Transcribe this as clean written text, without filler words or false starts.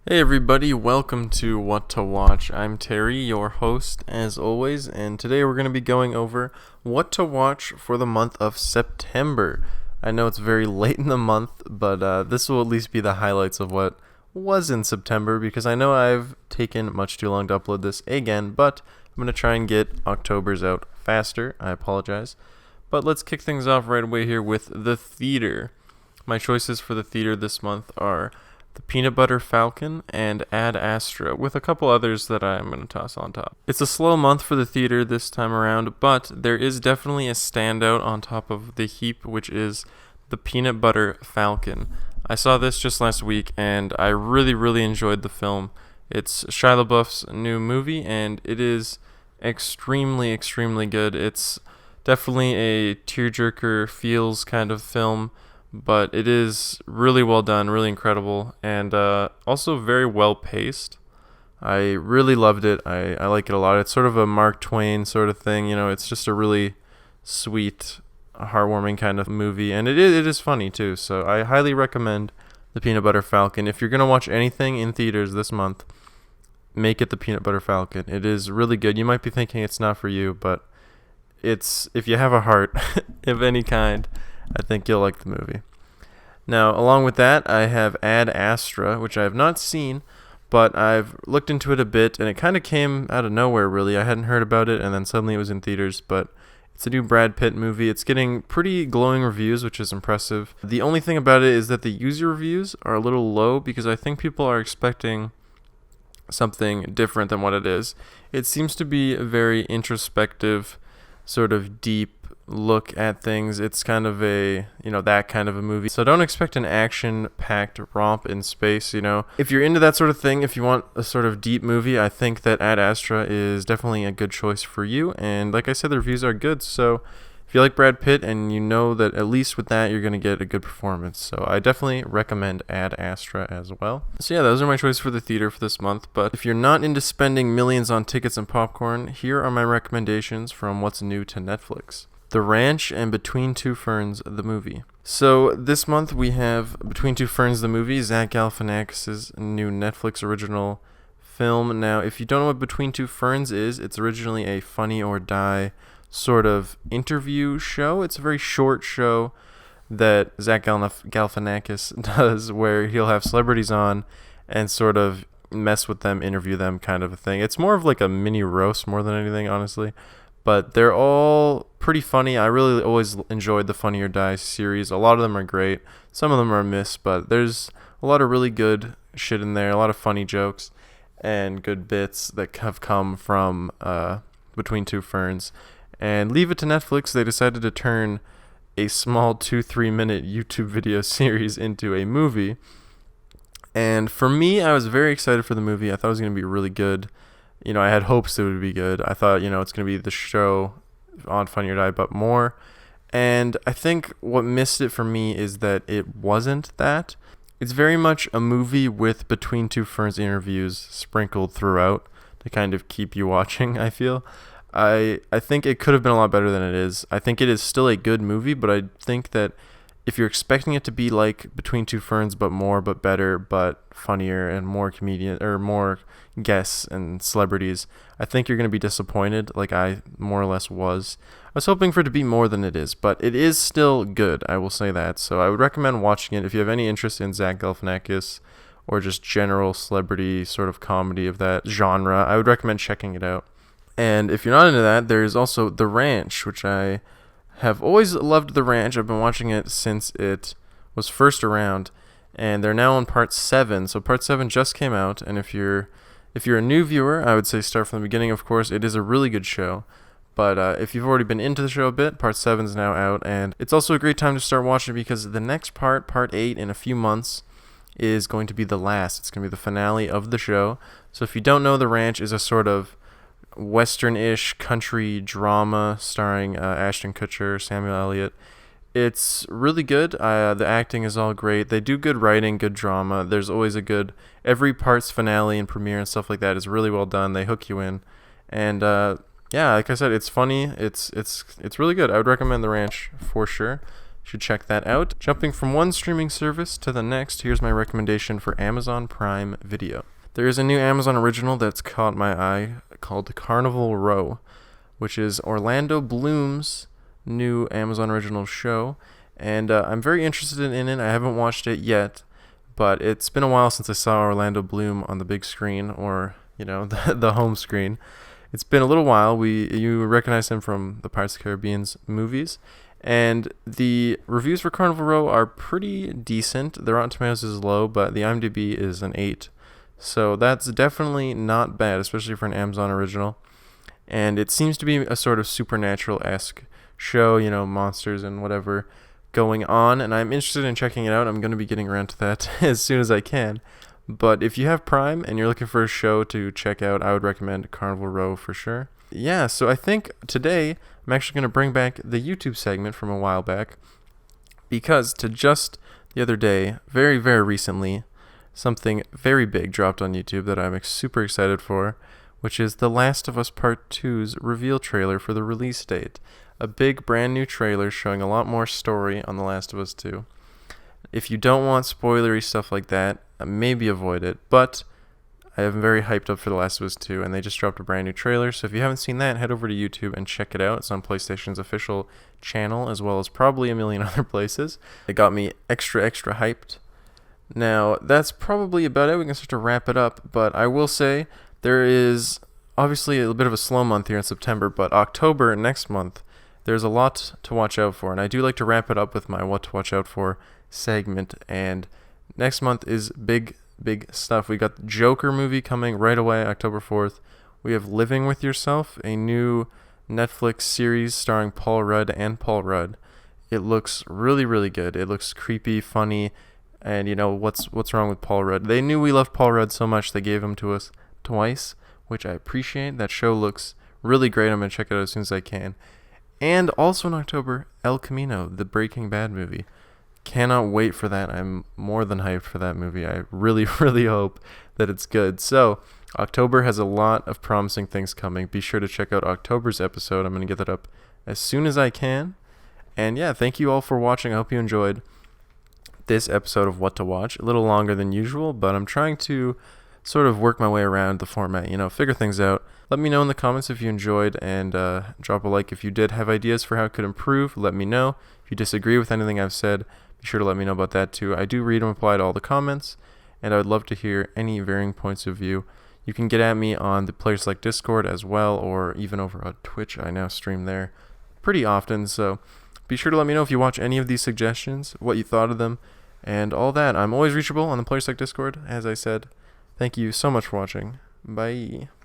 Hey everybody, welcome to What to Watch. I'm Terry, your host as always, and today we're going to be going over what to watch for the month of September. I know it's very late in the month, but this will at least be the highlights of what was in September because I know I've taken much too long to upload this again, but I'm going to try and get October's out faster. I apologize. But let's kick things off right away here with the theater. My choices for the theater this month are the Peanut Butter Falcon, and Astra, with a couple others that I'm going to toss on top. It's a slow month for the theater this time around, but there is definitely a standout on top of the heap, which is the Peanut Butter Falcon. I saw this just last week, and I really enjoyed the film. It's Shia LaBeouf's new movie, and it is extremely good. It's definitely a tearjerker feels kind of film, but it is really well done, really incredible, and also very well paced. I really loved it. I like it a lot. It's sort of a Mark Twain sort of thing, it's just a really sweet, heartwarming kind of movie, and it is funny too. So I highly recommend the Peanut Butter Falcon. If you're gonna watch anything in theaters this month, make it the Peanut Butter Falcon. It is really good. You might be thinking it's not for you, but it's if you have a heart of any kind, I think you'll like the movie. Now, along with that, I have Astra, which I have not seen, but I've looked into it a bit, and it kind of came out of nowhere, really. I hadn't heard about it, and then suddenly it was in theaters, but it's a new Brad Pitt movie. It's getting pretty glowing reviews, which is impressive. The only thing about it is that the user reviews are a little low, because I think people are expecting something different than what it is. It seems to be a very introspective, sort of deep look at things. It's kind of a, that kind of a movie. So don't expect an action-packed romp in space, If you're into that sort of thing, if you want a sort of deep movie, I think that Ad Astra is definitely a good choice for you. And like I said, the reviews are good. So if you like Brad Pitt and you know that at least with that you're going to get a good performance. So I definitely recommend Ad Astra as well. So yeah, those are my choices for the theater for this month. But if you're not into spending millions on tickets and popcorn, here are my recommendations from what's new to Netflix. The Ranch and Between Two Ferns, the movie. So this month we have Between Two Ferns, the movie, Zach Galifianakis' new Netflix original film. Now, if you don't know what Between Two Ferns is, it's originally a Funny or Die sort of interview show. It's a very short show that Zach Galifianakis does where he'll have celebrities on and sort of mess with them, interview them kind of a thing. It's more of like a mini roast more than anything, honestly. But they're all pretty funny. I really always enjoyed the Funny or Die series. A lot of them are great. Some of them are a miss, but there's a lot of really good shit in there. A lot of funny jokes and good bits that have come from Between Two Ferns. And leave it to Netflix. They decided to turn a small 2-3 minute YouTube video series into a movie. And for me, I was very excited for the movie. I thought it was going to be really good. I had hopes it would be good. I thought, it's going to be the show on Funny or Die, but more. And I think what missed it for me is that it wasn't that. It's very much a movie with Between Two Ferns interviews sprinkled throughout to kind of keep you watching, I feel. I think it could have been a lot better than it is. I think it is still a good movie, but I think that if you're expecting it to be like Between Two Ferns, but more, but better, but funnier, and more comedian or more guests and celebrities, I think you're going to be disappointed, like I more or less was. I was hoping for it to be more than it is, but it is still good. I will say that. So I would recommend watching it if you have any interest in Zach Galifianakis or just general celebrity sort of comedy of that genre. I would recommend checking it out. And if you're not into that, there's also The Ranch, which I have always loved. The Ranch. I've been watching it since it was first around, and they're now on part 7. So part 7 just came out, and if you're a new viewer, I would say start from the beginning. Of course, it is a really good show, but if you've already been into the show a bit, part 7 is now out, and it's also a great time to start watching because the next part 8, in a few months, is going to be the last. It's going to be the finale of the show. So if you don't know, The Ranch is a sort of Western-ish country drama starring Ashton Kutcher, Samuel Elliott. It's really good. The acting is all great. They do good writing, good drama. There's always a good every part's finale and premiere and stuff like that is really well done. They hook you in, and yeah, like I said, it's funny. It's really good. I would recommend The Ranch for sure. should check that out. Jumping from one streaming service to the next, here's my recommendation for Amazon Prime Video. There is a new Amazon original that's caught my eye called Carnival Row, which is Orlando Bloom's new Amazon original show, and I'm very interested in it. I haven't watched it yet, but it's been a while since I saw Orlando Bloom on the big screen, or the home screen. It's been a little while. You recognize him from the Pirates of the Caribbean's movies, and the reviews for Carnival Row are pretty decent. The Rotten Tomatoes is low, but the IMDb is an 8, so that's definitely not bad, especially for an Amazon original. And it seems to be a sort of supernatural-esque show, monsters and whatever going on, and I'm interested in checking it out. I'm going to be getting around to that as soon as I can. But if you have Prime and you're looking for a show to check out, I would recommend Carnival Row for sure. Yeah, so I think today I'm actually going to bring back the YouTube segment from a while back, because just the other day, very, very recently, something very big dropped on YouTube that I'm super excited for, which is The Last of Us Part 2's reveal trailer for the release date. A big brand new trailer showing a lot more story on The Last of Us 2. If you don't want spoilery stuff like that, maybe avoid it, but I am very hyped up for The Last of Us 2, and they just dropped a brand new trailer, so if you haven't seen that, head over to YouTube and check it out. It's on PlayStation's official channel, as well as probably a million other places. It got me extra hyped. Now, that's probably about it. We can start to wrap it up, but I will say there is obviously a bit of a slow month here in September, but October, next month, there's a lot to watch out for, and I do like to wrap it up with my What to Watch Out For segment, and next month is big stuff. We got the Joker movie coming right away, October 4th. We have Living With Yourself, a new Netflix series starring Paul Rudd and Paul Rudd. It looks really, really good. It looks creepy, funny, and what's wrong with Paul Rudd? They knew we loved Paul Rudd so much they gave him to us twice, which I appreciate. That show looks really great. I'm going to check it out as soon as I can. And also in October, El Camino, the Breaking Bad movie. Cannot wait for that. I'm more than hyped for that movie. I really, really hope that it's good. So, October has a lot of promising things coming. Be sure to check out October's episode. I'm going to get that up as soon as I can. And yeah, thank you all for watching. I hope you enjoyed this episode of What to Watch. A little longer than usual, but I'm trying to sort of work my way around the format, figure things out. Let me know in the comments if you enjoyed, and drop a like if you did have ideas for how it could improve. Let me know. If you disagree with anything I've said, be sure to let me know about that too. I do read and reply to all the comments, and I would love to hear any varying points of view. You can get at me on the Player Select Discord as well, or even over on Twitch. I now stream there pretty often, so be sure to let me know if you watch any of these suggestions, what you thought of them, and all that. I'm always reachable on the Player Select Discord, as I said. Thank you so much for watching. Bye.